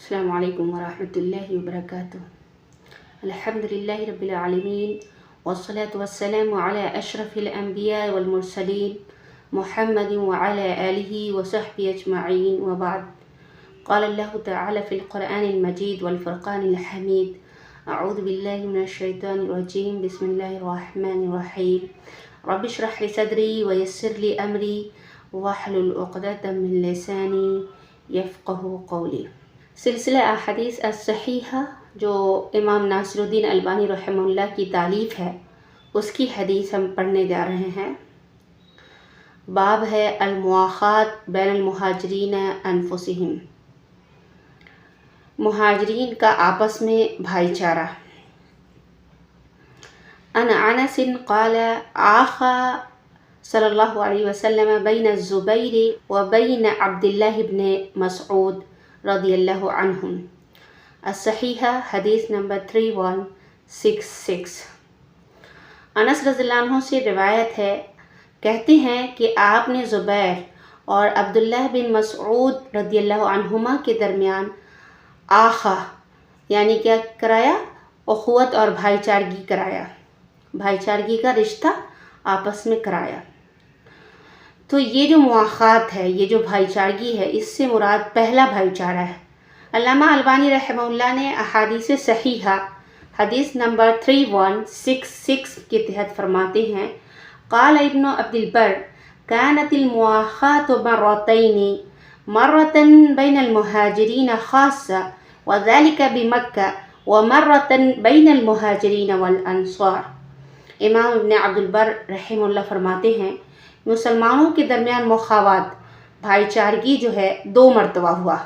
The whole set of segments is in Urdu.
السلام عليكم ورحمة الله وبركاته. الحمد لله رب العالمين، والصلاة والسلام على أشرف الأنبياء والمرسلين محمد وعلى آله وصحبه أجمعين، وبعد. قال الله تعالى في القرآن المجيد والفرقان الحميد: أعوذ بالله من الشيطان الرجيم، بسم الله الرحمن الرحيم. رب اشرح لي صدري ويسر لي أمري واحلل عقدة من لساني يفقه قولي. سلسلہ احادیث الصحیحہ جو امام ناصر الدین البانی رحمہ اللہ کی تالیف ہے، اس کی حدیث ہم پڑھنے جا رہے ہیں۔ باب ہے المواخات بین المہاجرین انفسہم، مہاجرین کا آپس میں بھائی چارہ۔ عن انس قال آخى صلی اللہ علیہ وسلم بین الزبیر و بین عبد اللہ بن مسعود رضی اللہ عنہم۔ الصحیحہ حدیث نمبر 3166۔ انس رضی اللہ عنہ سے روایت ہے، کہتے ہیں کہ آپ نے زبیر اور عبداللہ بن مسعود رضی اللہ عنہما کے درمیان آخا یعنی کیا کرایا؟ اخوت اور بھائی چارگی کرایا، بھائی چارگی کا رشتہ آپس میں کرایا۔ تو یہ جو مواخات ہے، یہ جو بھائی چارگی ہے، اس سے مراد پہلا بھائی چارہ ہے۔ علامہ البانی رحمہ اللہ نے احادیث صحیحہ حدیث نمبر 3166 کے تحت فرماتے ہیں: قال ابن عبد البر كانت المواخات مرتين، مرة بين المهاجرين خاصة وذلك بمكة، ومرة بين المهاجرين والأنصار۔ امام ابن عبد البر رحمہ اللہ فرماتے ہیں، مسلمانوں کے درمیان مخاوات بھائی چارگی جو ہے 2 مرتبہ ہوا۔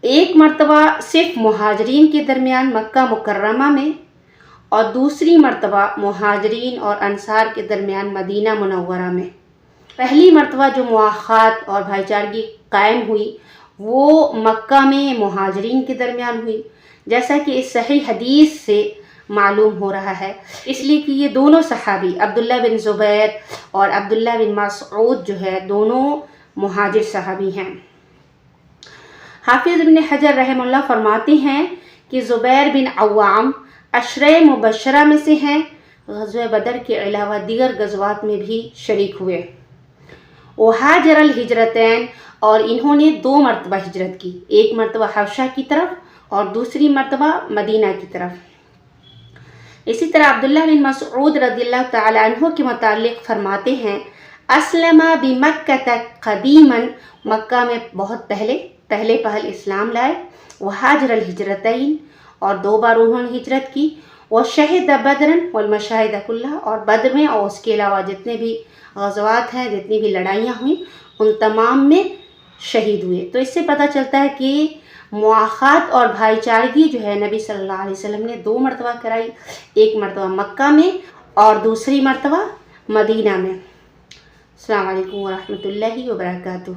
ایک مرتبہ صرف مہاجرین کے درمیان مکہ مکرمہ میں، اور دوسری مرتبہ مہاجرین اور انصار کے درمیان مدینہ منورہ میں۔ پہلی مرتبہ جو مواخات اور بھائی چارگی قائم ہوئی وہ مکہ میں مہاجرین کے درمیان ہوئی، جیسا کہ اس صحیح حدیث سے معلوم ہو رہا ہے، اس لیے کہ یہ دونوں صحابی عبداللہ بن زبیر اور عبداللہ بن مسعود جو ہے دونوں مہاجر صحابی ہیں۔ حافظ ابن حجر رحمہ اللہ فرماتے ہیں کہ زبیر بن عوام عشرہ مبشرہ میں سے ہیں، غزوہ بدر کے علاوہ دیگر غزوات میں بھی شریک ہوئے۔ وہاجر الہجرتین، اور انہوں نے 2 مرتبہ ہجرت کی، ایک مرتبہ حبشہ کی طرف اور دوسری مرتبہ مدینہ کی طرف۔ اسی طرح عبداللہ بن مسعود رضی اللہ تعالی عنہ کے متعلق فرماتے ہیں: اسلم بمکہ قدیما، مکہ میں بہت پہلے اسلام لائے۔ وہاجر الہجرتین، اور 2 بار انہوں نے ہجرت کی۔ وشہد بدرا والمشاہد کلها، اور بدر میں اور اس کے علاوہ جتنے بھی غزوات ہیں، جتنی بھی لڑائیاں ہوئیں، ان تمام میں شہید ہوئے۔ تو اس سے پتہ چلتا ہے کہ مواخات اور بھائی چارگی جو ہے نبی صلی اللہ علیہ وسلم نے 2 مرتبہ کرائی، ایک مرتبہ مکہ میں اور دوسری مرتبہ مدینہ میں۔ السلام علیکم ورحمۃ اللہ وبرکاتہ۔